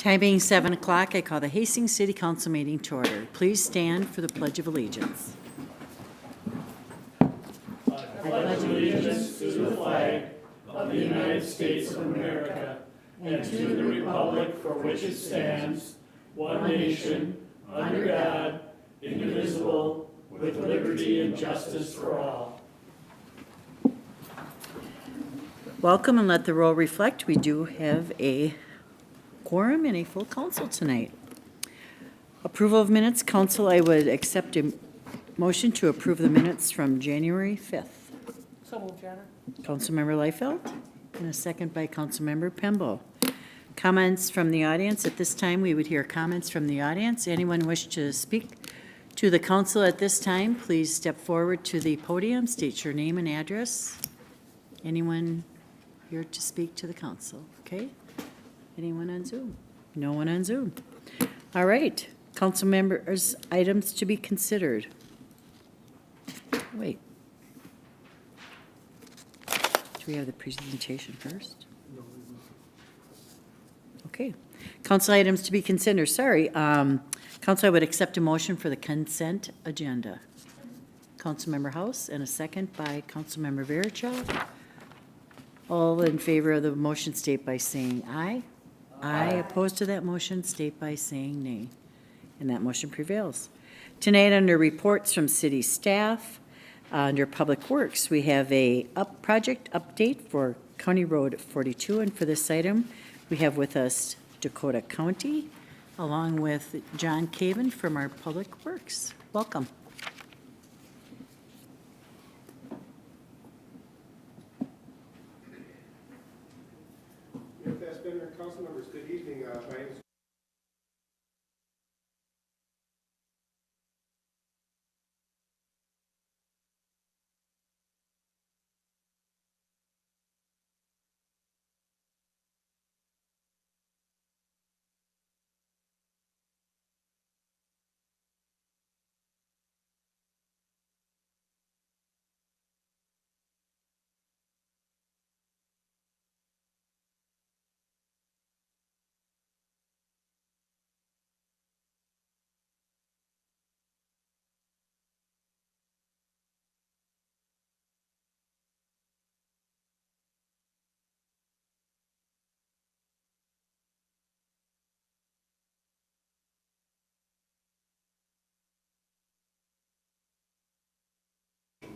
Time being 7 o'clock, I call the Hastings City Council meeting to order. Please stand for the Pledge of Allegiance. Pledge allegiance to the flag of the United States of America and to the republic for which it stands, one nation, under God, indivisible, with liberty and justice for all. Welcome, and let the roll reflect. We do have a quorum and a full council tonight. Approval of minutes. Council, I would accept a motion to approve the minutes from January 5th. So moved, Your Honor. Councilmember Liefeld, and a second by Councilmember Pembo. Comments from the audience. At this time, we would hear comments from the audience. Anyone wish to speak to the council at this time, please step forward to the podium, state your name and address. Anyone here to speak to the council? Okay. Anyone on Zoom? No one on Zoom. All right. Council members, items to be considered. Wait. Do we have the presentation first? Okay. Council items to be considered. Sorry. Council, I would accept a motion for the consent agenda. Councilmember House, and a second by Councilmember Verichov. All in favor of the motion state by saying aye. Aye. Opposed to that motion state by saying nay. And that motion prevails. Tonight, under reports from city staff, under Public Works, we have a project update for County Road 42. And for this item, we have with us Dakota County, along with John Caven from our Public Works. Welcome. Fassbender, council members, good evening. My name is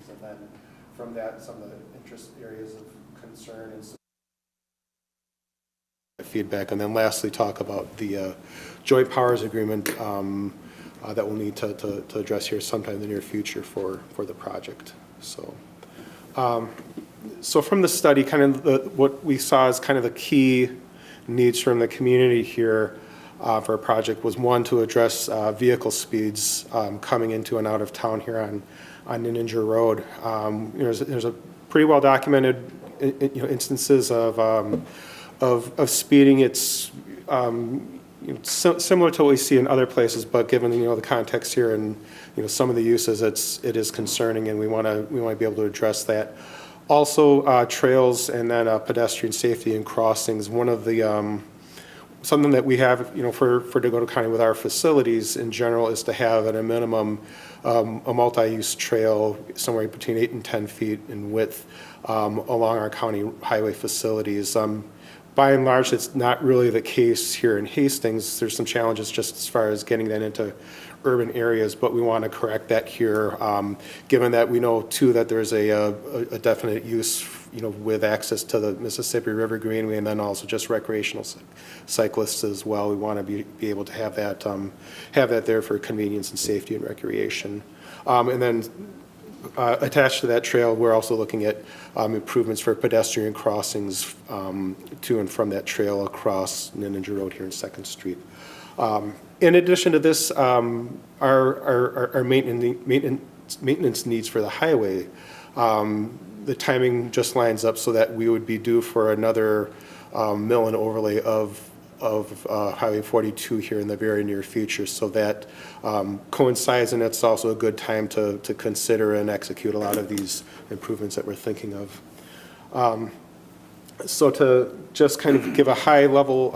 and then from that, some of the interest areas of concern and feedback, and then lastly talk about the joint powers agreement that we'll need to address here sometime in the near future for the project. So from the study, kind of what we saw as kind of the key needs from the community here for a project was, one, to address vehicle speeds coming into and out of town here on Ninninger Road. There's a pretty well documented instances of speeding. It's similar to what we see in other places, but given the context here and some of the uses, it is concerning, and we want to be able to address that. Also, trails and then pedestrian safety and crossings. One of the something that we have, for Dakota County with our facilities in general is to have at a minimum a multi-use trail somewhere between 8 and 10 feet in width along our county highway facilities. By and large, it's not really the case here in Hastings. There's some challenges just as far as getting that into urban areas, but we want to correct that here, given that we know too that there's a definite use with access to the Mississippi River Greenway, and then also just recreational cyclists as well. We want to be able to have that there for convenience and safety and recreation. And then attached to that trail, we're also looking at improvements for pedestrian crossings to and from that trail across Ninninger Road here in 2nd Street. In addition to this, our maintenance needs for the highway, the timing just lines up so that we would be due for another mill and overlay of Highway 42 here in the very near future. So that coincides, and it's also a good time to consider and execute a lot of these improvements that we're thinking of. So to just kind of give a high-level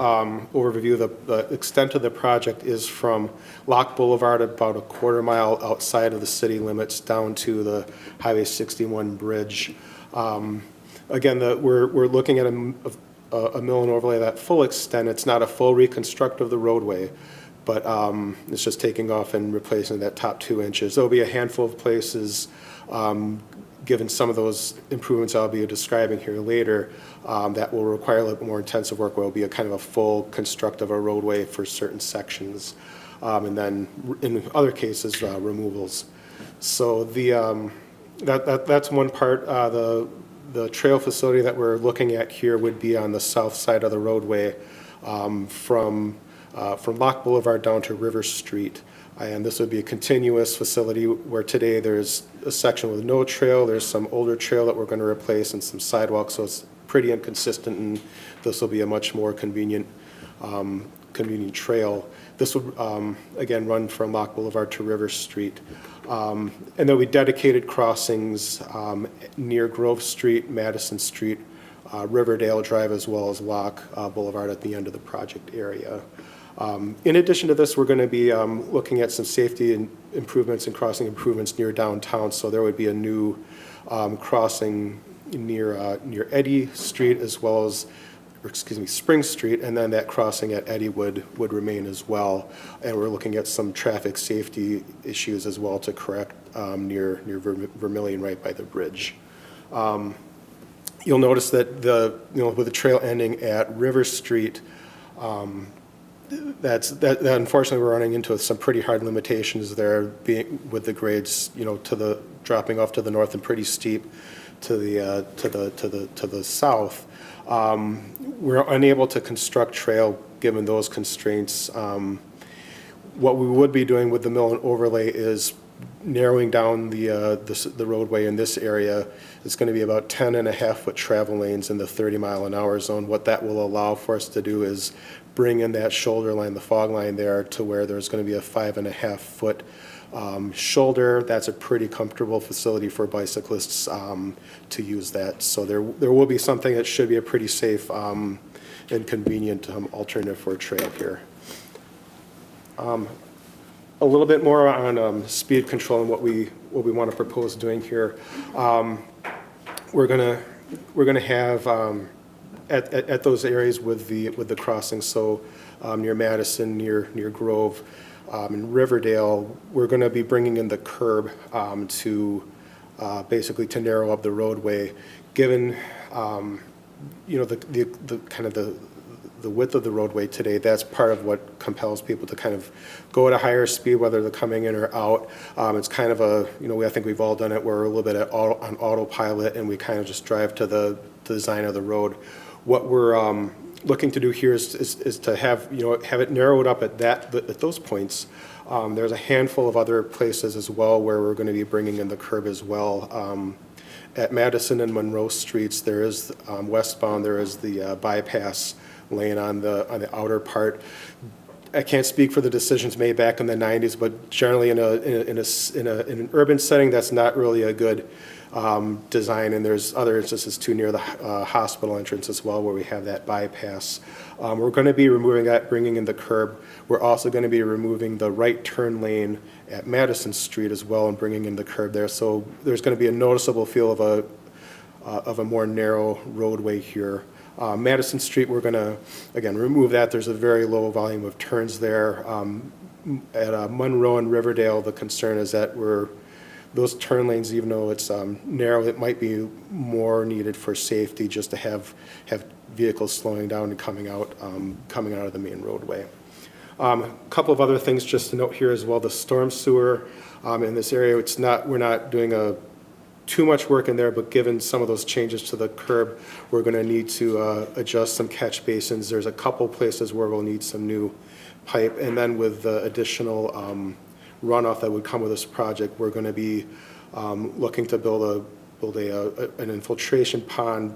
overview, the extent of the project is from Locke Boulevard, about a quarter mile outside of the city limits, down to the Highway 61 bridge. Again, we're looking at a mill and overlay that full extent. It's not a full reconstruct of the roadway, but it's just taking off and replacing that top 2 inches. There'll be a handful of places, given some of those improvements I'll be describing here later, that will require a little bit more intensive work, where it'll be a kind of a full construct of a roadway for certain sections, and then in other cases, removals. So that's one part. The trail facility that we're looking at here would be on the south side of the roadway, from Locke Boulevard down to River Street. And this would be a continuous facility where today there's a section with no trail, there's some older trail that we're going to replace, and some sidewalks, so it's pretty inconsistent, and this will be a much more convenient trail. This would, again, run from Locke Boulevard to River Street. And there'll be dedicated crossings near Grove Street, Madison Street, Riverdale Drive, as well as Locke Boulevard at the end of the project area. In addition to this, we're going to be looking at some safety improvements and crossing improvements near downtown. So there would be a new crossing near Eddy Street, as well as, Spring Street, and then that crossing at Eddy would remain as well. And we're looking at some traffic safety issues as well to correct near Vermillion, right by the bridge. You'll notice that with the trail ending at River Street, that unfortunately we're running into some pretty hard limitations there, with the grades, dropping off to the north and pretty steep to the south. We're unable to construct trail given those constraints. What we would be doing with the mill and overlay is narrowing down the roadway in this area. It's going to be about 10.5-foot travel lanes in the 30-mile-an-hour zone. What that will allow for us to do is bring in that shoulder line, the fog line there, to where there's going to be a 5.5-foot shoulder. That's a pretty comfortable facility for bicyclists to use that. So there will be something that should be a pretty safe and convenient alternative for a trail here. A little bit more on speed control and what we want to propose doing here. We're gonna have at those areas with the crossings, so near Madison, near Grove, in Riverdale, we're going to be bringing in the curb to basically to narrow up the roadway, given the kind of the width of the roadway today. That's part of what compels people to kind of go at a higher speed, whether they're coming in or out. It's kind of I think we've all done it, where we're a little bit on autopilot, and we kind of just drive to the design of the road. What we're looking to do here is to have it narrowed up at those points. There's a handful of other places as well where we're going to be bringing in the curb as well. At Madison and Monroe Streets, there is westbound. There is the bypass lane on the outer part. I can't speak for the decisions made back in the 90s, but generally in an urban setting, that's not really a good design, and there's other instances too near the hospital entrance as well, where we have that bypass. We're going to be removing that, bringing in the curb. We're also going to be removing the right turn lane at Madison Street as well, and bringing in the curb there. So there's going to be a noticeable feel of a more narrow roadway here. Madison Street, we're going to, again, remove that. There's a very low volume of turns there. At Monroe and Riverdale, the concern is that those turn lanes, even though it's narrow, it might be more needed for safety, just to have vehicles slowing down and coming out of the main roadway. A couple of other things just to note here as well. The storm sewer in this area, we're not doing too much work in there, but given some of those changes to the curb, we're going to need to adjust some catch basins. There's a couple places where we'll need some new pipe, and then with the additional runoff that would come with this project, we're going to be looking to build an infiltration pond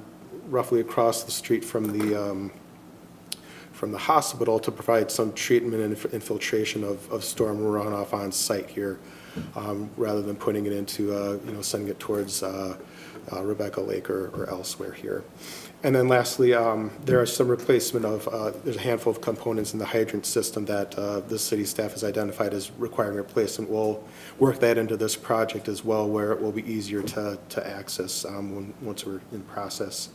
roughly across the street from the hospital to provide some treatment and infiltration of storm runoff on site here, rather than putting it into sending it towards Rebecca Lake or elsewhere here. And then lastly, there are some replacement of, there's a handful of components in the hydrant system that the city staff has identified as requiring replacement. We'll work that into this project as well, where it will be easier to access once we're in process.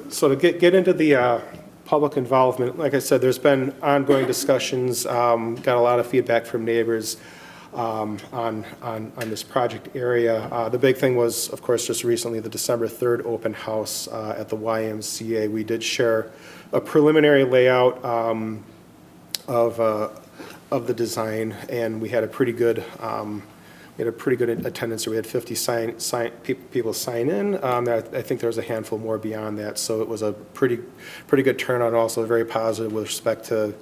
So to get into the public involvement, like I said, there's been ongoing discussions, got a lot of feedback from neighbors on this project area. The big thing was, of course, just recently, the December 3rd open house at the YMCA. We did share a preliminary layout of the design, and we had a pretty good attendance. We had 50 people sign in. I think there was a handful more beyond that, so it was a pretty good turnout. Also very positive with respect to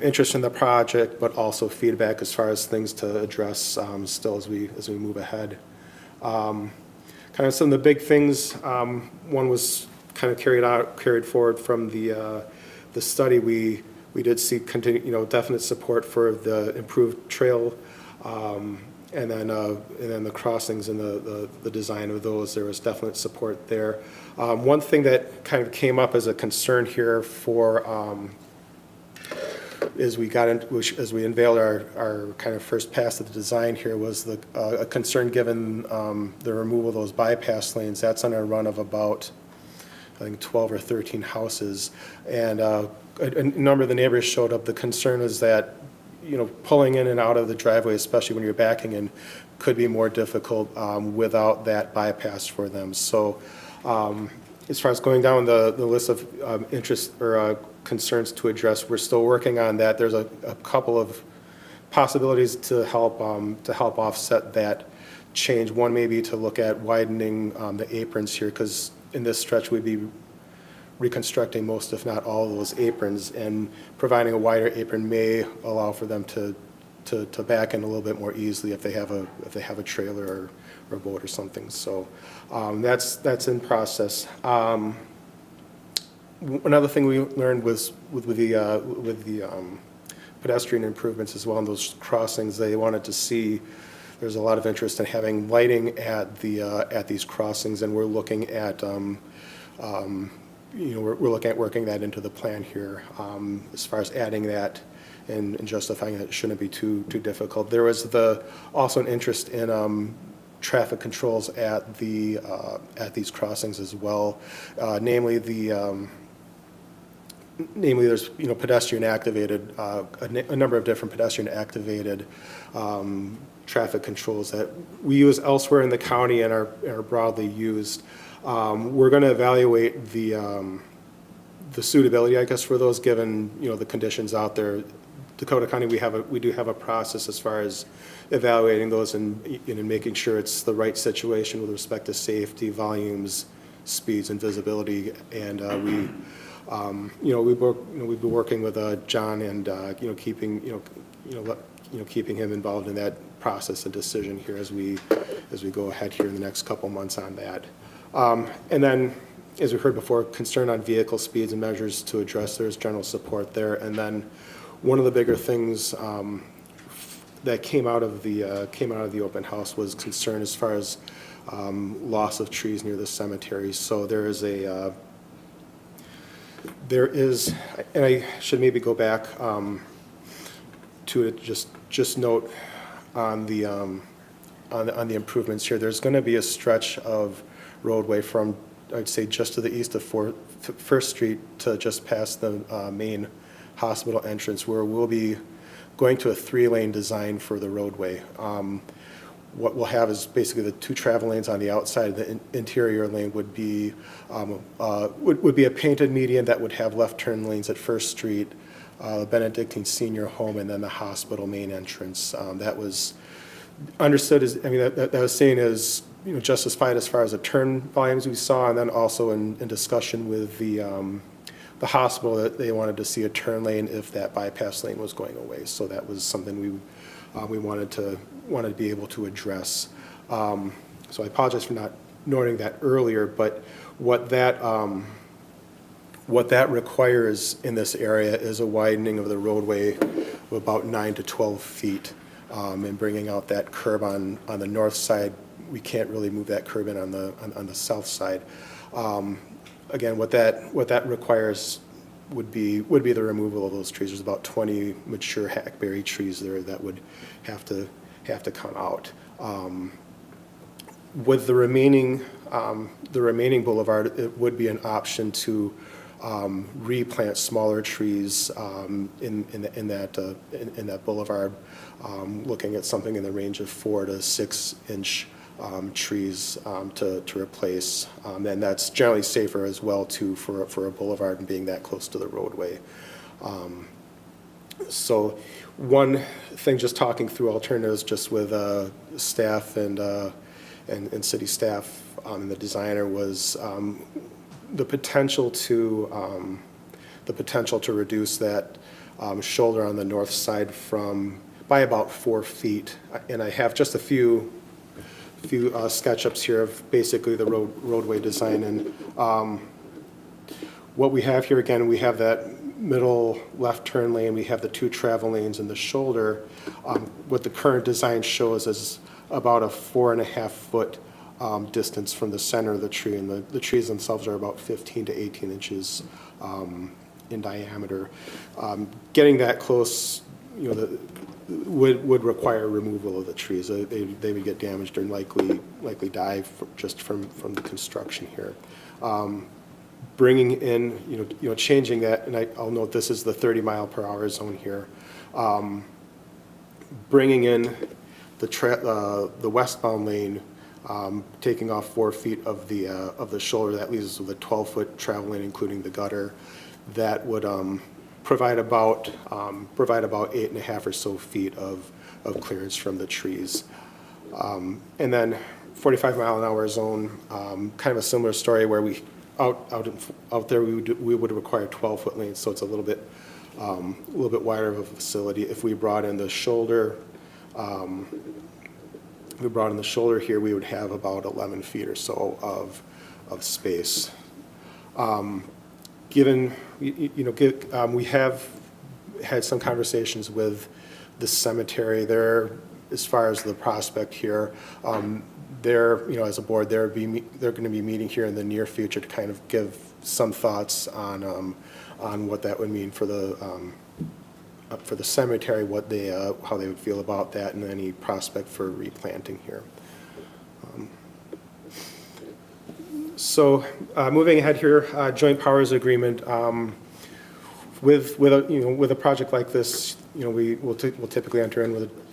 interest in the project, but also feedback as far as things to address still as we move ahead. Kind of some of the big things. One was kind of carried forward from the study. We did see definite support for the improved trail, and then the crossings and the design of those. There was definite support there. One thing that kind of came up as a concern here for as we unveiled our kind of first pass of the design here was a concern given the removal of those bypass lanes. That's on a run of about, I think, 12 or 13 houses. And a number of the neighbors showed up. The concern is that, pulling in and out of the driveway, especially when you're backing in, could be more difficult without that bypass for them. So as far as going down the list of interest or concerns to address, we're still working on that. There's a couple of possibilities to help offset that change. One may be to look at widening the aprons here, because in this stretch we'd be reconstructing most, if not all, of those aprons, and providing a wider apron may allow for them to back in a little bit more easily if they have a trailer or a boat or something. So that's in process. Another thing we learned was with the pedestrian improvements as well in those crossings. They wanted to see, there's a lot of interest in having lighting at these crossings, and we're looking at we're looking at working that into the plan here as far as adding that and justifying that it shouldn't be too difficult. There was also an interest in traffic controls at these crossings as well, namely there's pedestrian activated a number of different pedestrian activated traffic controls that we use elsewhere in the county and are broadly used. We're going to evaluate the suitability, I guess, for those given the conditions out there. Dakota County, we do have a process as far as evaluating those and making sure it's the right situation with respect to safety, volumes, speeds, and visibility. And we've been working with John and keeping him involved in that process and decision here as we go ahead here in the next couple months on that. And then, as we heard before, concern on vehicle speeds and measures to address. There's general support there. And then one of the bigger things that came out of the open house was concern as far as loss of trees near the cemetery. So there is, and I should maybe go back to it, just note on the improvements here. There's going to be a stretch of roadway from, I'd say, just to the east of First Street to just past the main hospital entrance, where we'll be going to a 3-lane design for the roadway. What we'll have is basically the 2 travel lanes on the outside. The interior lane would be a painted median that would have left turn lanes at First Street, Benedictine Senior Home, and then the hospital main entrance. That was understood as, that was seen as justified as far as the turn volumes we saw, and then also in discussion with the hospital that they wanted to see a turn lane if that bypass lane was going away. So that was something we wanted to be able to address. So I apologize for not noting that earlier, but what that requires in this area is a widening of the roadway of about 9 to 12 feet, and bringing out that curb on the north side. We can't really move that curb in on the south side. Again, what that requires would be the removal of those trees. There's about 20 mature hackberry trees there that would have to come out. With the remaining boulevard, it would be an option to replant smaller trees in that boulevard, looking at something in the range of 4 to 6 inch trees to replace, and that's generally safer as well too for a boulevard and being that close to the roadway. So one thing, just talking through alternatives just with staff and city staff and the designer, was the potential to reduce that shoulder on the north side by about 4 feet. And I have just a few SketchUps here of basically the roadway design. And what we have here, again, we have that middle left turn lane, we have the 2 travel lanes and the shoulder. What the current design shows is about a 4.5 foot distance from the center of the tree, and the trees themselves are about 15 to 18 inches in diameter. Getting that close, would require removal of the trees. They would get damaged and likely die just from the construction here. Bringing in, changing that, and I'll note this is the 30-mile-per-hour zone here. Bringing in the westbound lane, taking off 4 feet of the shoulder, that leaves us with a 12-foot travel lane, including the gutter. That would provide about 8.5 or so feet of clearance from the trees. And then 45-mile-an-hour zone, kind of a similar story where we out there we would require 12-foot lanes, so it's a little bit wider of a facility. If we brought in the shoulder, here, we would have about 11 feet or so of space. We have had some conversations with the cemetery there as far as the prospect here. As a board, they're going to be meeting here in the near future to kind of give some thoughts on what that would mean for the cemetery, how they would feel about that, and any prospect for replanting here. So moving ahead here, joint powers agreement. With a project like this, we'll typically enter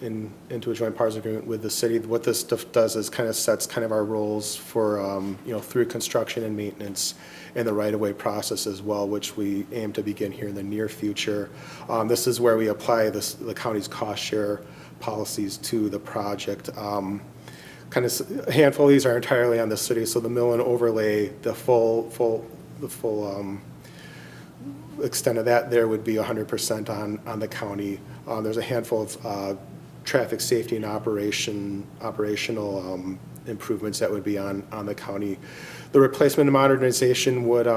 into a joint powers agreement with the city. What this stuff does is kind of sets kind of our roles for through construction and maintenance and the right-of-way process as well, which we aim to begin here in the near future. This is where we apply the county's cost share policies to the project. Kind of a handful of these are entirely on the city, so the mill and overlay, the full extent of that there would be 100% on the county. There's a handful of traffic safety and operational improvements that would be on the county. The replacement and modernization would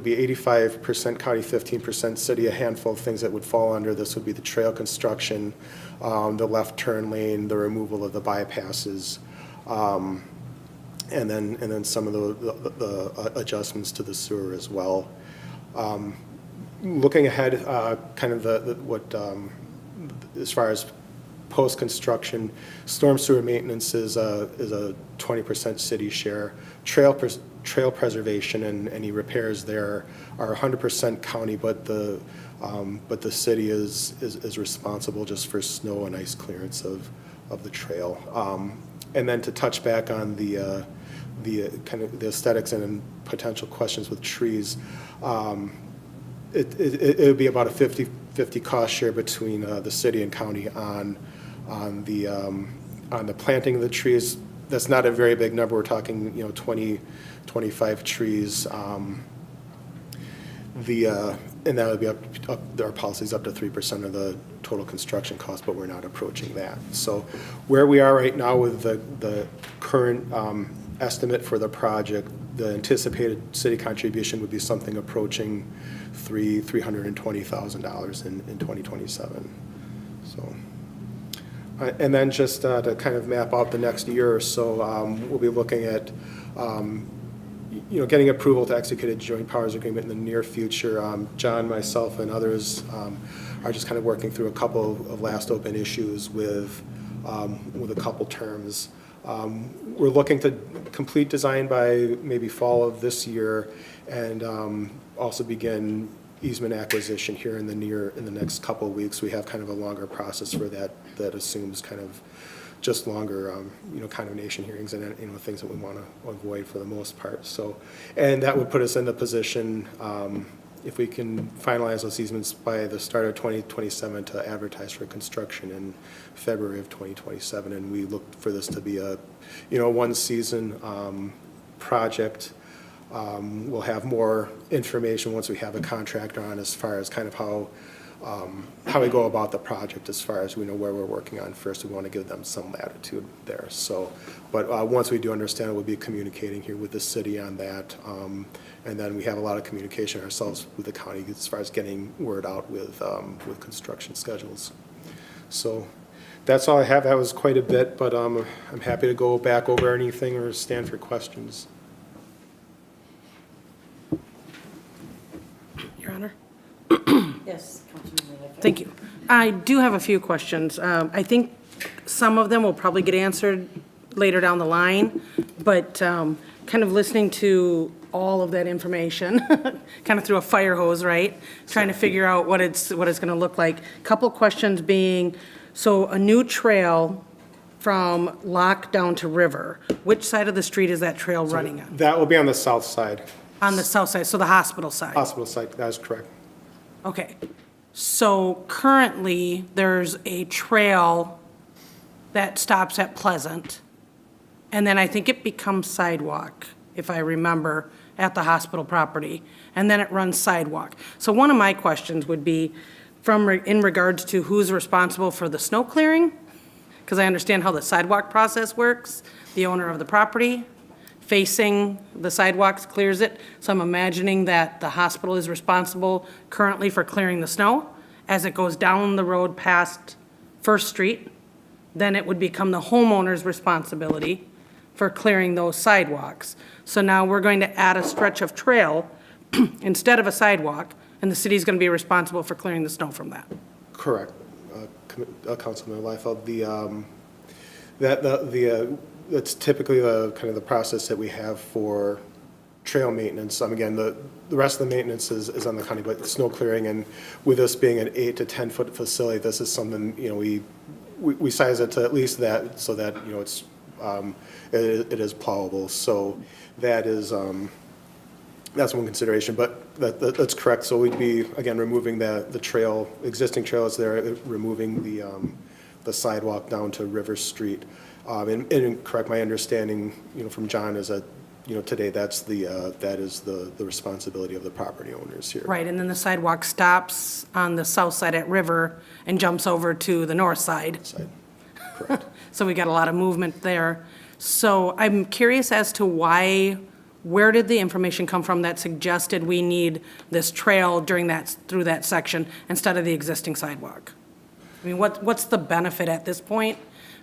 be 85% county, 15% city. A handful of things that would fall under this would be the trail construction, the left turn lane, the removal of the bypasses, and then some of the adjustments to the sewer as well. Looking ahead, kind of as far as post-construction, storm sewer maintenance is a 20% city share. Trail preservation and any repairs there are 100% county, but the city is responsible just for snow and ice clearance of the trail. And then to touch back on the kind of the aesthetics and potential questions with trees, it would be about a 50-50 cost share between the city and county on the planting of the trees. That's not a very big number. We're talking 20-25 trees. And that would be up our policies up to 3% of the total construction cost, but we're not approaching that. So where we are right now with the current estimate for the project, the anticipated city contribution would be something approaching $320,000 in 2027. So, and then just to kind of map out the next year or so, we'll be looking at getting approval to execute a joint powers agreement in the near future. John, myself, and others are just kind of working through a couple of last open issues with a couple terms. We're looking to complete design by maybe fall of this year, and also begin easement acquisition here in the next couple of weeks. We have kind of a longer process for that assumes kind of just longer, condemnation hearings and, things that we want to avoid for the most part. So, and that would put us in the position, if we can finalize those easements by the start of 2027 to advertise for construction in February of 2027. And we look for this to be a, one season, project. We'll have more information once we have a contractor on as far as kind of how we go about the project as far as we know where we're working on first. We want to give them some latitude there. So, but once we do understand it, we'll be communicating here with the city on that. And then we have a lot of communication ourselves with the county as far as getting word out with construction schedules. So that's all I have. That was quite a bit, but I'm happy to go back over anything or stand for questions. Your Honor? Yes, Councilmember Lightfoot. Thank you. I do have a few questions. I think some of them will probably get answered later down the line, but kind of listening to all of that information, kind of through a fire hose, right? Trying to figure out what it's going to look like. Couple questions being, so a new trail from Lock down to River, which side of the street is that trail running on? That will be on the south side, On the south side, so the hospital side? hospital side. That is correct. Okay, so currently, there's a trail that stops at Pleasant, and then I think it becomes sidewalk, if I remember, at the hospital property, and then it runs sidewalk. So one of my questions would be, in regards to who's responsible for the snow clearing, because I understand how the sidewalk process works, the owner of the property facing the sidewalks clears it. So I'm imagining that the hospital is responsible currently for clearing the snow. As it goes down the road past First Street, then it would become the homeowner's responsibility for clearing those sidewalks. So now we're going to add a stretch of trail instead of a sidewalk, and the city's going to be responsible for clearing the snow from that. Correct, Councilman Liefeld. That's typically the kind of the process that we have for trail maintenance. Again, the rest of the maintenance is on the county, but snow clearing, and with this being an 8 to 10 foot facility, this is something, we size it to at least that, so that, it's, it is plowable. So that is, that's one consideration, but that's correct. So we'd be, again, removing the trail, existing trail is there, removing the sidewalk down to River Street. And correct, my understanding, from John is that, today that is the responsibility of the property owners here. Right, and then the sidewalk stops on the south side at River and jumps over to the north side. Side. Correct. So we got a lot of movement there. So I'm curious as to where did the information come from that suggested we need this trail through that section instead of the existing sidewalk? I mean, what's the benefit at this point?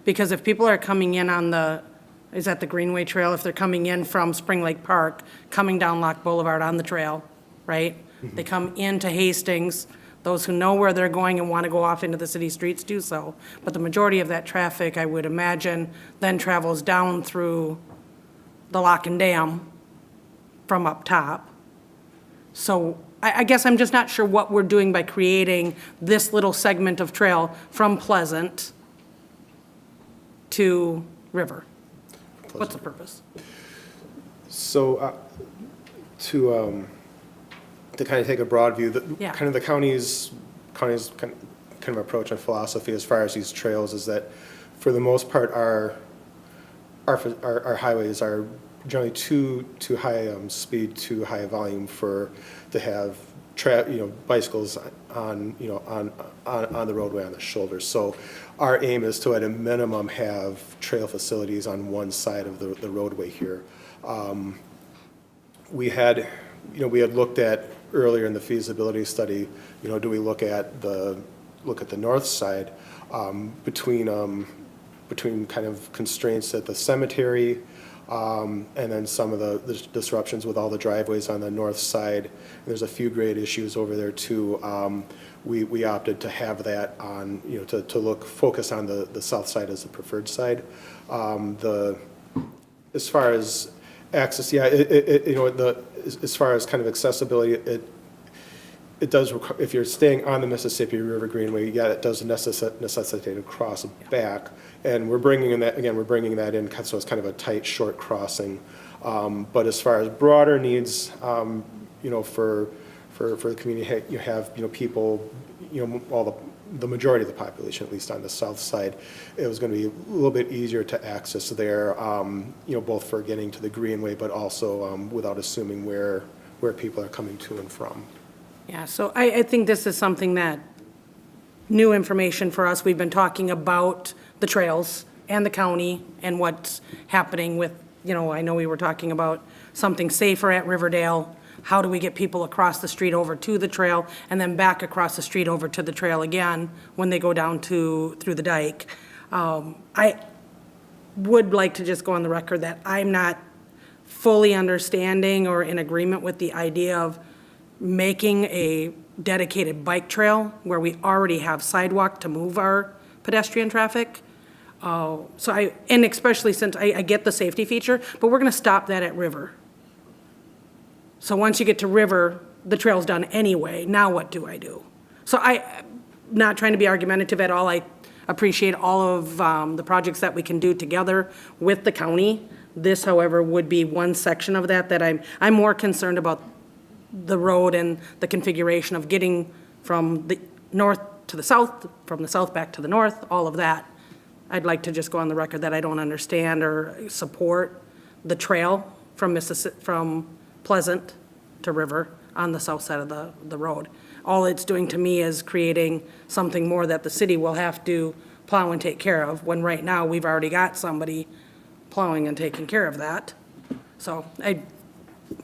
Because if people are coming in is that the Greenway Trail? If they're coming in from Spring Lake Park, coming down Lock Boulevard on the trail, right? Mm-hmm. They come into Hastings. Those who know where they're going and want to go off into the city streets do so. But the majority of that traffic, I would imagine, then travels down through the Lock and Dam from up top. So I guess I'm just not sure what we're doing by creating this little segment of trail from Pleasant to River. What's the purpose? So to kind of take a broad view, Yeah. kind of the county's kind of approach and philosophy as far as these trails is that, for the most part, our highways are generally too high speed, too high volume to have bicycles on the roadway on the shoulder. So our aim is to, at a minimum, have trail facilities on one side of the roadway here. We had looked at earlier in the feasibility study, do we look at the north side, between kind of constraints at the cemetery, and then some of the disruptions with all the driveways on the north side. There's a few grade issues over there too. We opted to have that on, to focus on the south side as the preferred side. As far as access, yeah, as far as kind of accessibility, it does, if you're staying on the Mississippi River Greenway, yeah, it does necessitate a cross back. And we're bringing that in, so it's kind of a tight, short crossing. But as far as broader needs, for the community, you have, people, all the majority of the population, at least on the south side, it was going to be a little bit easier to access there, both for getting to the Greenway, but also without assuming where people are coming to and from. Yeah, so I think this is something that, new information for us. We've been talking about the trails and the county and what's happening with, I know we were talking about something safer at Riverdale. How do we get people across the street over to the trail and then back across the street over to the trail again when they go down through the dike? I would like to just go on the record that I'm not fully understanding or in agreement with the idea of making a dedicated bike trail where we already have sidewalk to move our pedestrian traffic. And especially since I get the safety feature, but we're gonna stop that at River. So once you get to River, the trail's done anyway. Now what do I do? So I'm not trying to be argumentative at all. I appreciate all of the projects that we can do together with the county. This, however, would be one section of that I'm more concerned about the road and the configuration of getting from the north to the south, from the south back to the north, all of that. I'd like to just go on the record that I don't understand or support the trail from Pleasant to River on the south side of the road. All it's doing to me is creating something more that the city will have to plow and take care of, when right now we've already got somebody plowing and taking care of that. So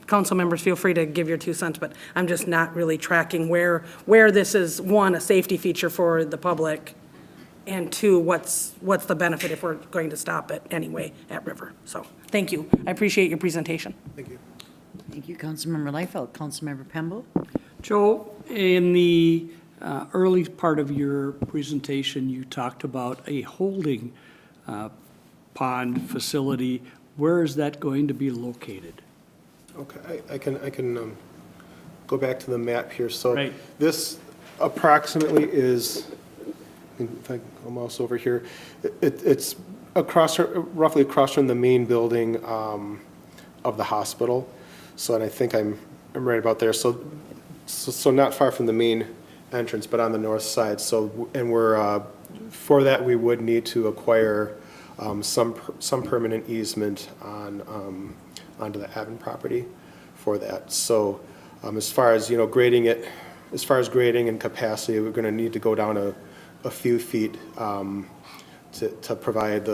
council members, feel free to give your 2 cents, but I'm just not really tracking where this is, one, a safety feature for the public, and two, what's the benefit if we're going to stop it anyway at River. So, thank you. I appreciate your presentation. Thank you. Thank you, Councilmember Liefeld. Councilmember Pemble? Joe, in the early part of your presentation, you talked about a holding pond facility. Where is that going to be located? Okay, I can go back to the map here. So Right. this approximately is, if I go mouse over here, it's roughly across from the main building of the hospital. So, and I think I'm right about there. So not far from the main entrance, but on the north side. So, and we're, for that, we would need to acquire some permanent easement onto the Avon property for that. So as far as, grading it, as far as grading and capacity, we're going to need to go down a few feet to provide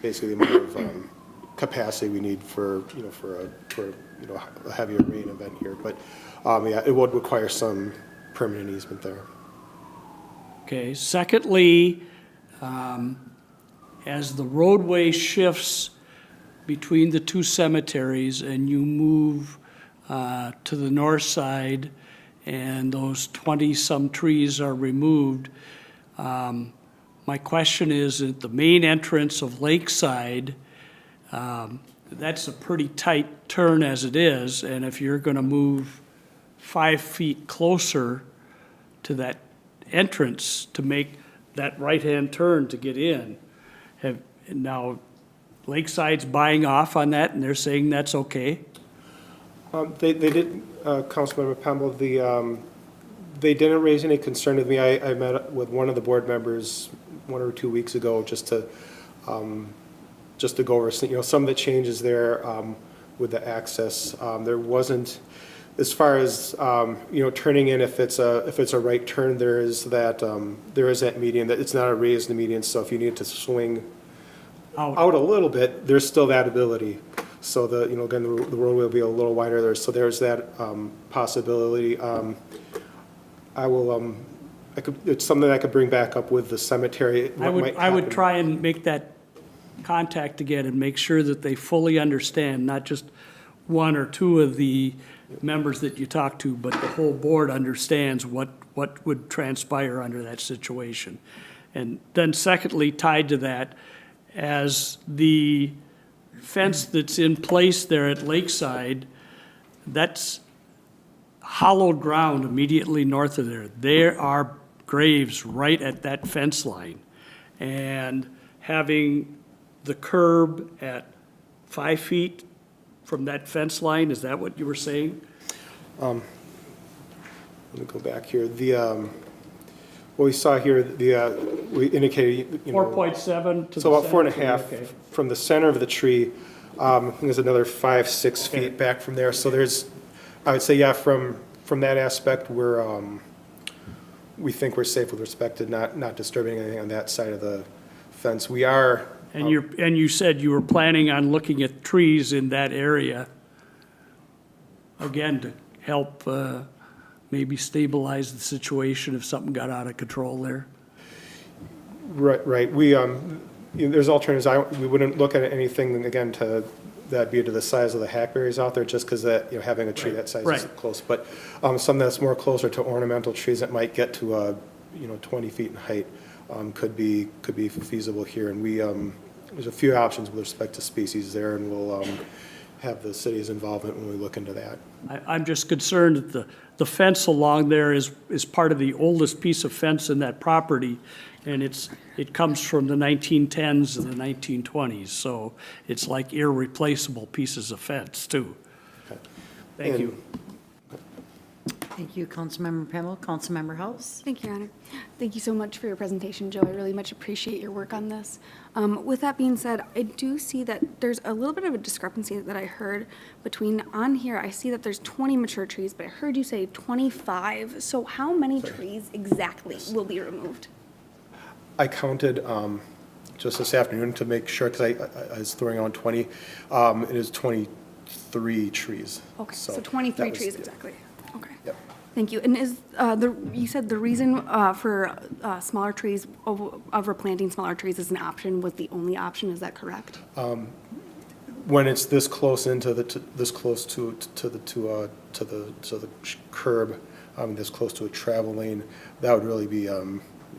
basically the amount of capacity we need for a heavier rain event here. But yeah, it would require some permanent easement there. Okay, secondly, as the roadway shifts between the two cemeteries and you move to the north side and those 20-some trees are removed, my question is, at the main entrance of Lakeside, that's a pretty tight turn as it is, and if you're going to move 5 feet closer to that entrance to make that right-hand turn to get in, now Lakeside's buying off on that, and they're saying that's okay? They did, Councilmember Pemble, they didn't raise any concern with me. I met with one of the board members 1 or 2 weeks ago just to go over, some of the changes there with the access. There wasn't, as far as, turning in, if it's a right turn, there is that median, that it's not a raised median, so if you need to swing out a little bit, there's still that ability. So again, the roadway will be a little wider there, so there's that possibility. I it's something I could bring back up with the cemetery. would try and make that contact again and make sure that they fully understand, not just one or two of the members that you talk to, but the whole board understands what would transpire under that situation. And then secondly, tied to that, as the fence that's in place there at Lakeside, that's hollowed ground immediately north of there. There are graves right at that fence line. And having the curb at 5 feet from that fence line, is that what you were saying? Let me go back here. What we saw here, we indicated, you know. 4.7 to the So about center? 4.5 Okay. from the center of the tree. I think there's another 5, 6 Okay. feet back from there. So there's, I would say, yeah, from that aspect, we think we're safe with respect to not disturbing anything on that side of the fence. We are, And you said you were planning on looking at trees in that area, again, to help maybe stabilize the situation if something got out of control there? right, we, there's alternatives. We wouldn't look at anything, again, that'd be to the size of the hackberries out there, just because that, having a tree that size is Right. close. But some that's more closer to ornamental trees that might get to, 20 feet in height, could be feasible here. And we, there's a few options with respect to species there, and we'll have the city's involvement when we look into that. I'm just concerned that the fence along there is part of the oldest piece of fence in that property, and it comes from the 1910s and the 1920s, so it's like irreplaceable pieces of fence, too. Thank And- you. Thank you, Councilmember Pemmel. Councilmember House? Thank you, Your Honor. Thank you so much for your presentation, Joe. I really much appreciate your work on this. With that being said, I do see that there's a little bit of a discrepancy that I heard between, on here, I see that there's 20 mature trees, but I heard you say 25. So how many trees exactly will be removed? I counted just this afternoon to make sure, because I was throwing out 20. It is 23 trees. Okay, so that 23 was- trees exactly. Okay. Yep. Thank you. And is, you said the reason for smaller trees, of replanting smaller trees as an option was the only option, is that correct? When it's this close into this close to the curb, this close to a travel lane, that would really be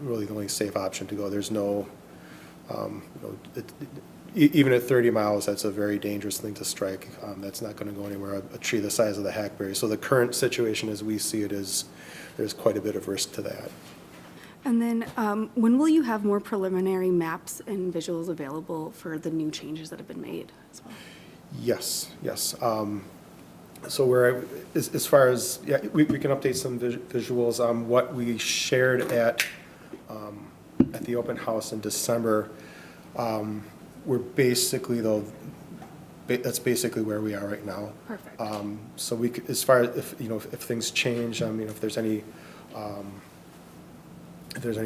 really the only safe option to go. There's no, even at 30 miles, that's a very dangerous thing to strike. That's not going to go anywhere. A tree the size of the hackberry. So the current situation, as we see it, is there's quite a bit of risk to that. And then, when will you have more preliminary maps and visuals available for the new changes that have been made as well? Yes. So as far as, yeah, we can update some visuals. What we shared at the open house in December, we're basically, that's basically where we are right now. Perfect. So we could, as far as if things change, if there's any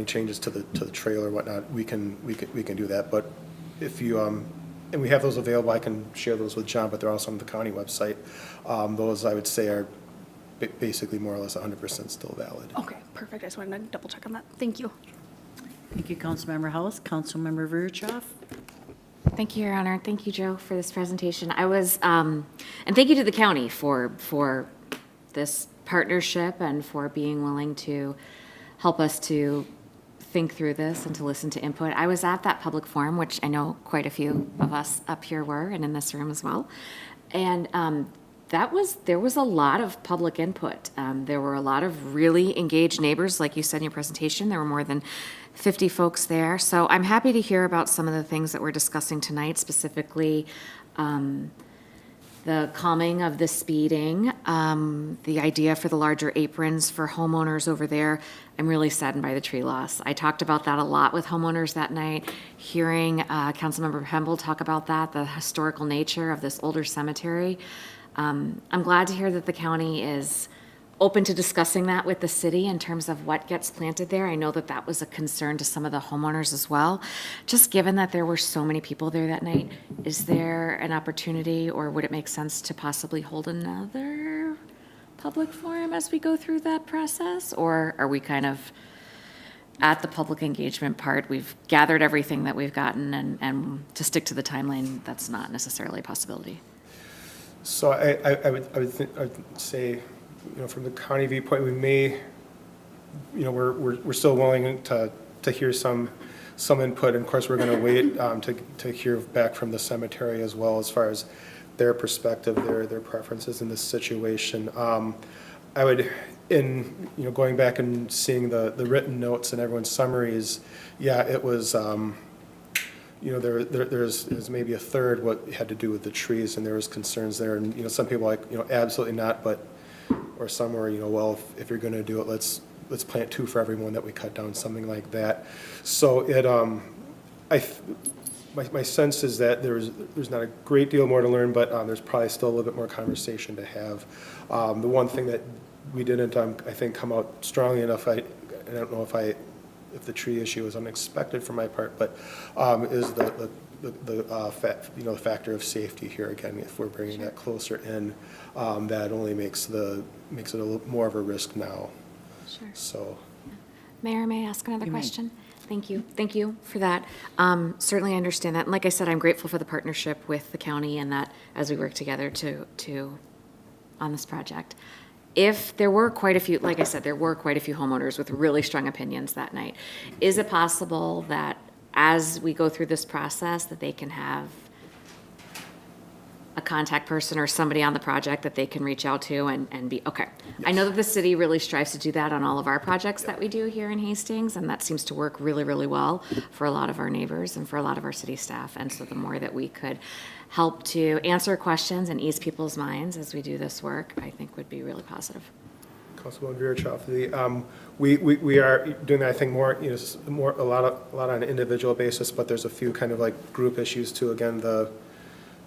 changes to the trail or whatnot, we can do that. But if you and we have those available, I can share those with John, but they're also on the county website. Those I would say are basically more or less 100% still valid. Okay, perfect. I just wanted to double check on that. Thank you. Thank you, Councilmember House. Councilmember Virchow? Thank you, Your Honor. Thank you, Joe, for this presentation. And thank you to the county for this partnership and for being willing to help us to think through this and to listen to input. I was at that public forum, which I know quite a few of us up here were, and in this room as well. And there was a lot of public input. There were a lot of really engaged neighbors, like you said in your presentation. There were more than 50 folks there. So I'm happy to hear about some of the things that we're discussing tonight, specifically the calming of the speeding, the idea for the larger aprons for homeowners over there. I'm really saddened by the tree loss. I talked about that a lot with homeowners that night, hearing Councilmember Pemble talk about that, the historical nature of this older cemetery. I'm glad to hear that the county is open to discussing that with the city in terms of what gets planted there. I know that that was a concern to some of the homeowners as well. Just given that there were so many people there that night, is there an opportunity or would it make sense to possibly hold another public forum as we go through that process? Or are we kind of at the public engagement part, we've gathered everything that we've gotten, and to stick to the timeline, that's not necessarily a possibility. So I would say, you know, from the county viewpoint, we may, you know, we're still willing to hear some input. And of course, we're going to wait to hear back from the cemetery as well as far as their perspective, their preferences in this situation. I would, you know, going back and seeing the written notes and everyone's summaries, yeah, it was, you know, there's maybe a third what had to do with the trees, and there was concerns there. And, you know, some people like, you know, absolutely not, but, or some were, you know, well, if you're going to do it, let's plant 2 for everyone that we cut down, something like that. So it, my sense is that there's not a great deal more to learn, but there's probably still a little bit more conversation to have. The one thing that we didn't, I think, come out strongly enough, I don't know if the tree issue was unexpected for my part, but is the you know, the factor of safety here. Again, if we're bringing that closer in, that only makes it a little more of a risk now. Sure. So, Mayor, may I ask another You may. question? Thank you. Thank you for that. Certainly understand that. And like I said, I'm grateful for the partnership with the county and that as we work together on this project. If there were quite a few, like I said, there were quite a few homeowners with really strong opinions that night, is it possible that as we go through this process, that they can have a contact person or somebody on the project that they can reach out to and be, okay. I know that the city really strives to do that on all of our projects that we do here in Hastings, and that seems to work really, really well for a lot of our neighbors and for a lot of our city staff. And so the more that we could help to answer questions and ease people's minds as we do this work, I think would be really positive. Councilwoman Virchow, we are doing, I think, more, you know, a lot on an individual basis, but there's a few kind of like group issues too. Again,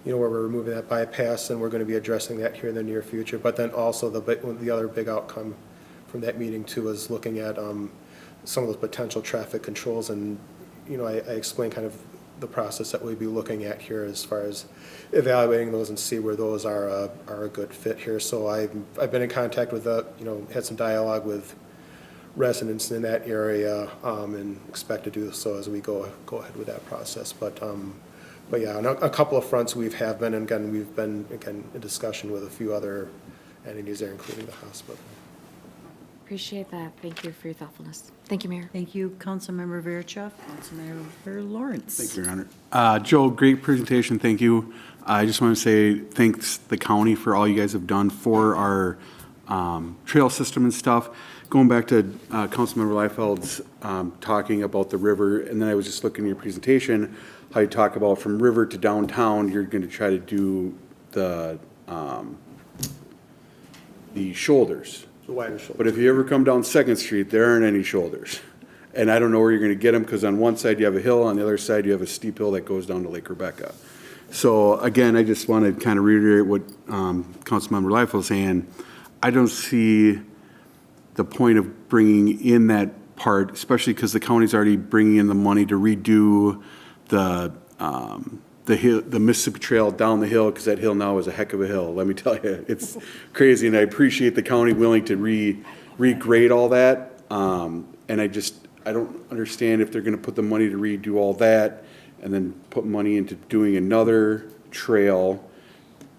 you know, where we're removing that bypass, and we're going to be addressing that here in the near future. But then also the other big outcome from that meeting too is looking at some of those potential traffic controls. And, you know, I explained kind of the process that we'd be looking at here as far as evaluating those and see where those are a good fit here. So I've been in contact with you know, had some dialogue with residents in that area, and expect to do so as we go ahead with that process. But yeah, on a couple of fronts we've been in discussion with a few other entities there, including the hospital. Appreciate that. Thank you for your thoughtfulness. Thank you, Mayor. Thank you, Councilmember Verchov. Councilmember Lawrence. Thank you, Your Honor. Joe, great presentation, thank you. I just want to say thanks the county for all you guys have done for our trail system and stuff. Going back to Councilmember Liefeld's talking about the river, and then I was just looking at your presentation, how you talk about from river to downtown, you're going to try to do the shoulders. The wider shoulder. But if you ever come down Second Street, there aren't any shoulders. And I don't know where you're going to get them, because on one side you have a hill, on the other side you have a steep hill that goes down to Lake Rebecca. So again, I just want to kind of reiterate what Councilmember Liefeld was saying. I don't see the point of bringing in that part, especially because the county's already bringing in the money to redo the hill, the Mississippi Trail down the hill, because that hill now is a heck of a hill. Let me tell you, it's crazy, and I appreciate the county willing to regrade all that. And I don't understand if they're going to put the money to redo all that and then put money into doing another trail,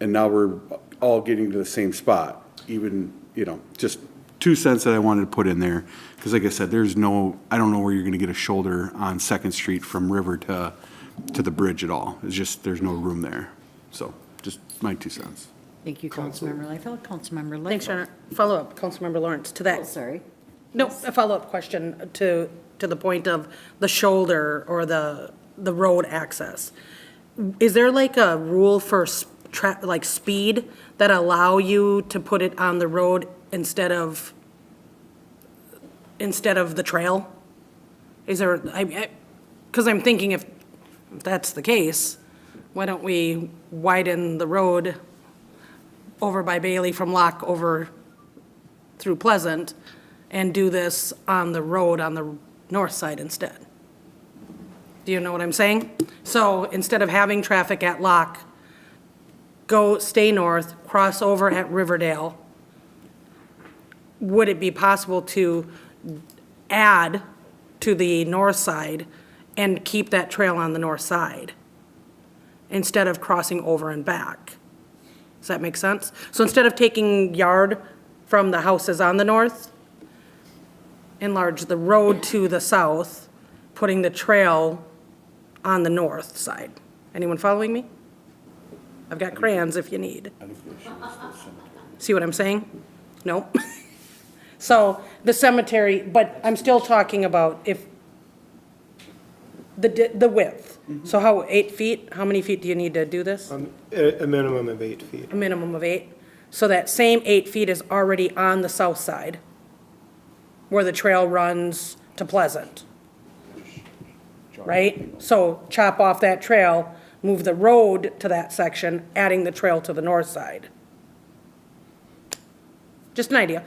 and now we're all getting to the same spot. Even, you know, just 2 cents that I wanted to put in there, because like I said, I don't know where you're going to get a shoulder on Second Street from River to the bridge at all. It's just, there's no room there. So just my 2 cents. Thank you, Councilmember Liefeld. Councilmember Liefeld. Thanks, Your Honor. Follow-up, Councilmember Lawrence, to Oh, that. sorry. No, a follow-up question to the point of the shoulder or the road access. Is there like a rule for like speed that allow you to put it on the road instead of the trail? Is there, because I'm thinking if that's the case, why don't we widen the road over by Bailey from Locke over through Pleasant and do this on the road on the north side instead? Do you know what I'm saying? So instead of having traffic at Locke, stay north, cross over at Riverdale, would it be possible to add to the north side and keep that trail on the north side instead of crossing over and back. Does that make sense? So instead of taking yard from the houses on the north, enlarge the road to the south, putting the trail on the north side. Anyone following me? I've got crayons if you need. See what I'm saying? No? So the cemetery, but I'm still talking about if, the width. So how, 8 feet? How many feet do you need to do this? A minimum of 8 feet. A minimum of 8. So that same 8 feet is already on the south side, where the trail runs to Pleasant. Right? So chop off that trail, move the road to that section, adding the trail to the north side. Just an idea.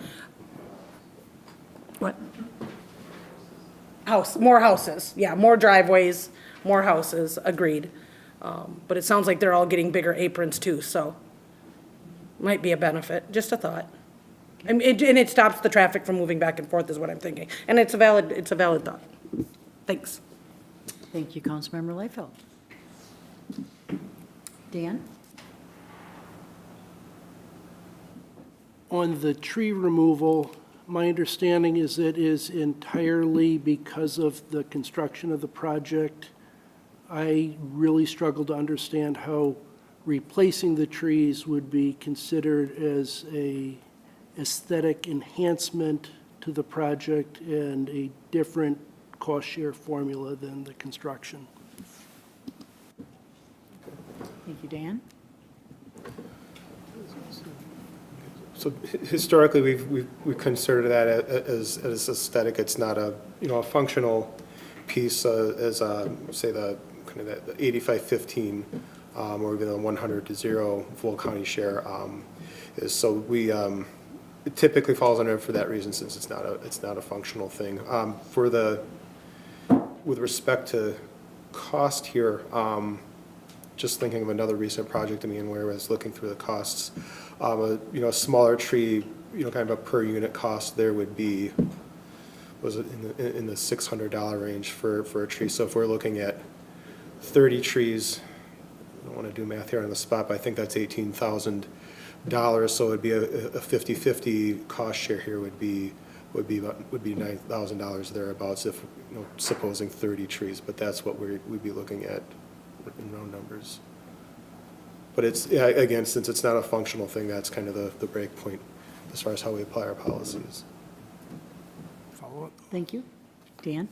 What? More houses, yeah, more driveways, more houses, agreed. But it sounds like they're all getting bigger aprons too, so might be a benefit, just a thought. And it stops the traffic from moving back and forth is what I'm thinking. And it's a valid thought. Thanks. Thank you, Councilmember Liefeld. Dan? On the tree removal, my understanding is it is entirely because of the construction of the project. I really struggle to understand how replacing the trees would be considered as a aesthetic enhancement to the project and a different cost share formula than the construction. Thank you, Dan. So historically, we've considered that as aesthetic. It's not a, a functional piece as, say, the kind of the 85-15 or even the 100-0 full county share is. So we, it typically falls under for that reason, since it's not a functional thing. With respect to cost here, just thinking of another recent project to me and where I was looking through the costs, a smaller tree, kind of a per unit cost there would be, was it in the $600 range for a tree. So if we're looking at 30 trees, I don't want to do math here on the spot, but I think that's $18,000. So it'd be a 50-50 cost share here would be $9,000 thereabouts if, supposing 30 trees, but that's what we'd be looking at in round numbers. But it's, again, since it's not a functional thing, that's kind of the break point as far as how we apply our policies. Follow up? Thank you. Dan?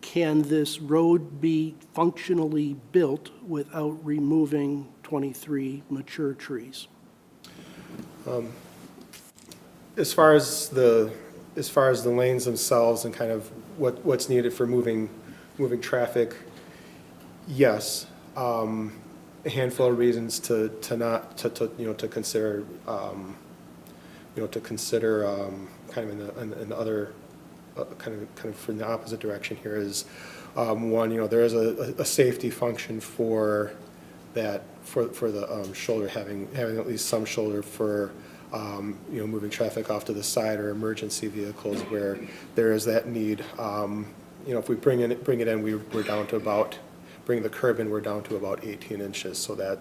Can this road be functionally built without removing 23 mature trees? As far as the lanes themselves and kind of what's needed for moving traffic, yes. A handful of reasons to consider kind of in the other kind of from the opposite direction here is one, there is a safety function for that for the shoulder having at least some shoulder for moving traffic off to the side or emergency vehicles where there is that need. If we bring it in, we're down to about. Bring the curb in, we're down to about 18 inches, so that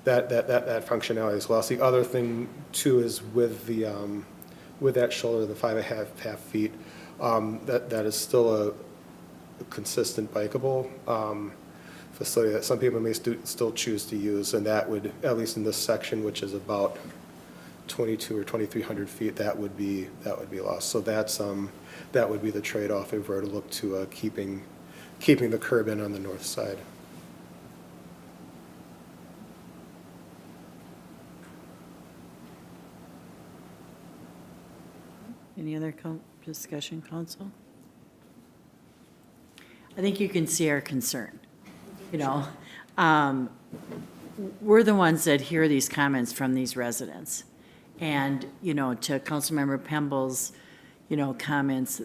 functionality as well. So the other thing too is with that shoulder, the 5.5 feet, that is still a consistent bikeable facility that some people may still choose to use, and that would, at least in this section, which is about 22 or 2,300 feet, that would be lost. So that would be the trade-off if we were to look to keeping the curb in on the north side. Any other discussion, council? I think you can see our concern. We're the ones that hear these comments from these residents. And, to Councilmember Pemble's, comments,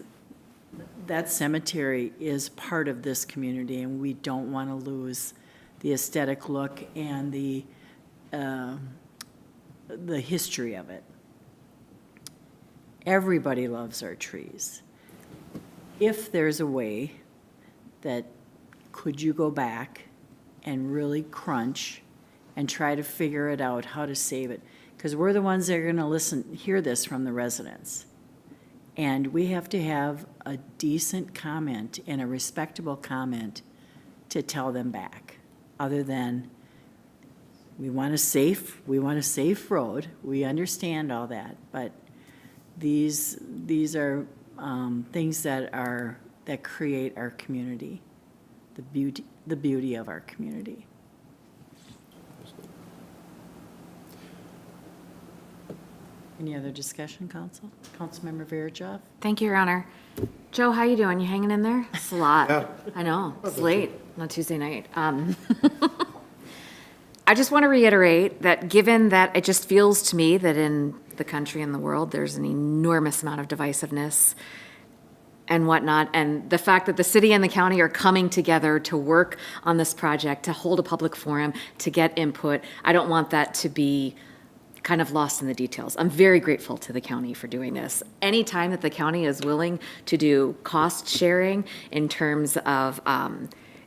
that cemetery is part of this community, and we don't want to lose the aesthetic look and the history of it. Everybody loves our trees. if there's a way that, could you go back and really crunch and try to figure it out, how to save it? Because we're the ones that are gonna hear this from the residents. And we have to have a decent comment and a respectable comment to tell them back, other than, we want a safe road, we understand all that, but these are things that create our community, the beauty of our community. Any other discussion, Council? Councilmember Verichov? Thank you, Your Honor. Joe, how you doing? You hanging in there? It's a lot. Yeah. I know, it's late on Tuesday night. I just want to reiterate that given that it just feels to me that in the country and the world, there's an enormous amount of divisiveness and whatnot, and the fact that the city and the county are coming together to work on this project, to hold a public forum, to get input, I don't want that to be kind of lost in the details. I'm very grateful to the county for doing this. Anytime that the county is willing to do cost sharing in terms of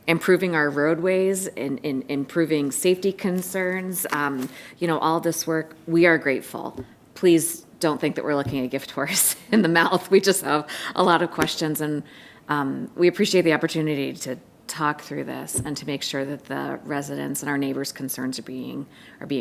improving our roadways, in improving safety concerns, all this work, we are grateful. Please don't think that we're looking at a gift horse in the mouth. We just have a lot of questions, and we appreciate the opportunity to talk through this and to make sure that the residents and our neighbors' concerns are being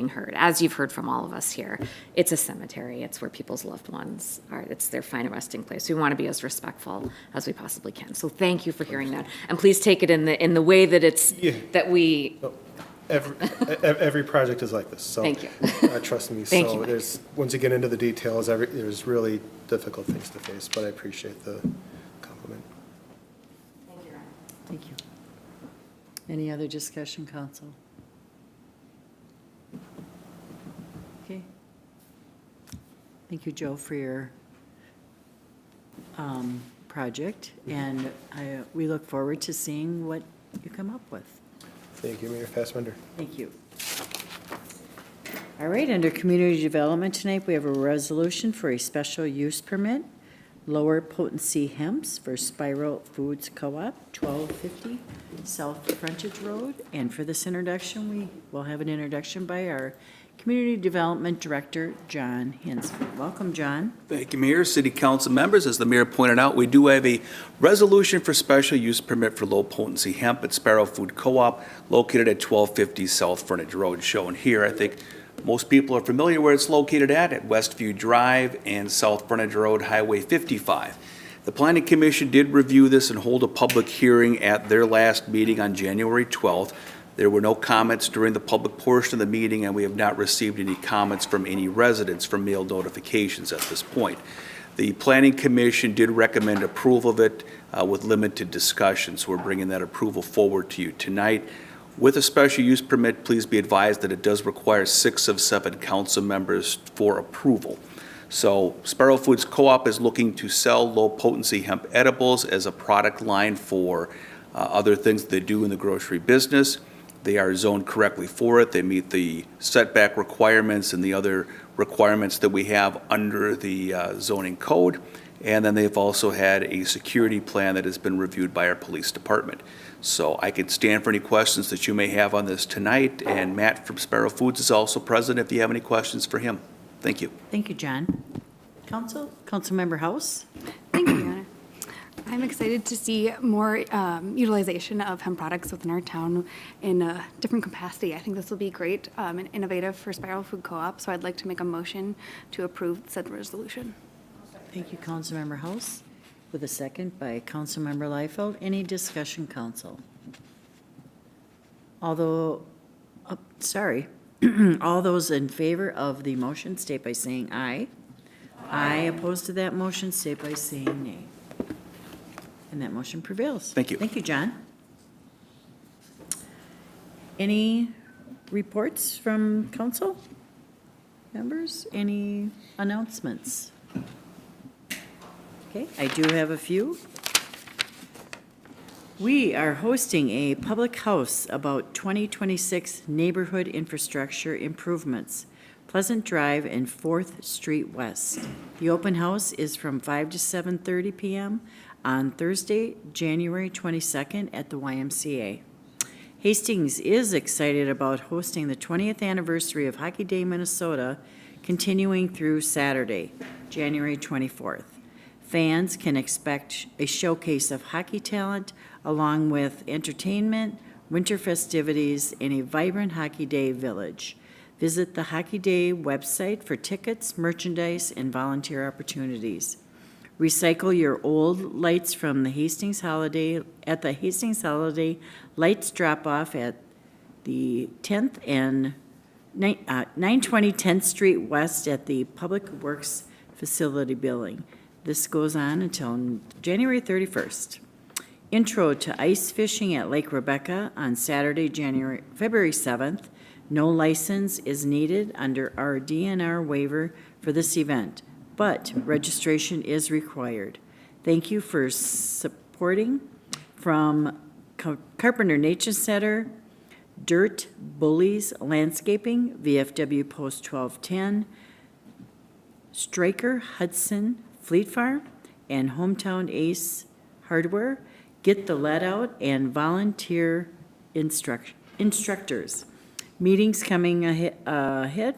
heard. As you've heard from all of us here, it's a cemetery. It's where people's loved ones are. It's their final resting place. We want to be as respectful as we possibly can. So thank you for hearing that, and please take it in the way that it's that we. Every project is like this, so. Thank you. Trust me. Thank you, So Mike. there's, once you get into the details, there's really difficult things to face, but I appreciate the compliment. Thank you. Any other discussion, Council? Okay. Thank you, Joe, for your project, and we look forward to seeing what you come up with. Thank you, Mayor Fassbender. Thank you. All right, under community development tonight, we have a resolution for a special use permit, lower potency hemps for Spiral Foods Co-op, 1250 South Frontage Road. And for this introduction, we will have an introduction by our Community Development Director, John Hinsford. Welcome, John. Thank you, Mayor. City Council members, as the mayor pointed out, we do have a resolution for special use permit for low-potency hemp at Sparrow Food Co-op located at 1250 South Frontage Road, shown here. I think most people are familiar where it's located at Westview Drive and South Frontage Road, Highway 55. The Planning Commission did review this and hold a public hearing at their last meeting on January 12th. There were no comments during the public portion of the meeting, and we have not received any comments from any residents from mail notifications at this point. The Planning Commission did recommend approval of it with limited discussion, so we're bringing that approval forward to you tonight. With a special use permit, please be advised that it does require 6 of 7 council members for approval. So Sparrow Foods Co-op is looking to sell low-potency hemp edibles as a product line for other things they do in the grocery business. They are zoned correctly for it. They meet the setback requirements and the other requirements that we have under the zoning code. And then they've also had a security plan that has been reviewed by our police department. So I can stand for any questions that you may have on this tonight. And Matt from Sparrow Foods is also present if you have any questions for him. Thank you. Thank you, John. Councilmember House? Thank you, Your Honor. I'm excited to see more utilization of hemp products within our town in a different capacity. I think this will be great and innovative for Spiral Food Co-op, so I'd like to make a motion to approve said resolution. Thank you, Councilmember House. With a second by Councilmember Liefeld. Any discussion, Council? All those in favor of the motion state by saying aye. Aye. Opposed to that motion state by saying nay. And that motion prevails. Thank you. Thank you, John. Any reports from council members? Any announcements? Okay, I do have a few. We are hosting a public house about 2026 neighborhood infrastructure improvements Pleasant Drive and 4th Street West. The open house is from 5 to 7:30 p.m. on Thursday, January 22nd at the YMCA. Hastings is excited about hosting the 20th anniversary of Hockey Day Minnesota, continuing through Saturday, January 24th. Fans can expect a showcase of hockey talent along with entertainment, winter festivities, and a vibrant Hockey Day village. Visit the Hockey Day website for tickets, merchandise, and volunteer opportunities. Recycle your old lights from the Hastings Holiday, at the Hastings Holiday Lights Drop-Off at the 10th and 920 10th Street West at the Public Works Facility Building. This goes on until January 31st. Intro to ice fishing at Lake Rebecca on Saturday, February 7th. No license is needed under our DNR waiver for this event, but registration is required. Thank you for supporting from Carpenter Nature Center, Dirt Bullies Landscaping, VFW Post 1210, Stryker Hudson Fleet Farm, and Hometown Ace Hardware. Get the lead out and volunteer instructors. Meetings coming ahead,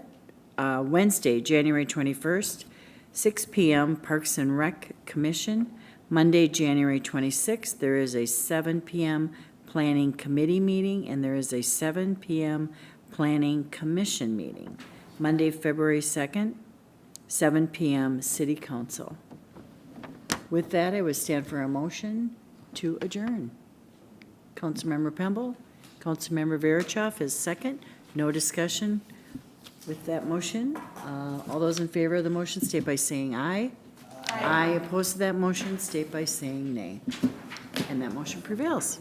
Wednesday, January 21st, 6 p.m. Parks and Rec Commission. Monday, January 26th, there is a 7 p.m. Planning Committee meeting, and there is a 7 p.m. Planning Commission meeting. Monday, February 2nd, 7 p.m. City Council. With that, I would stand for a motion to adjourn. Councilmember Pemble, Councilmember Verichoff is second. No discussion with that motion. All those in favor of the motion state by saying aye. Aye. Opposed to that motion state by saying nay. And that motion prevails.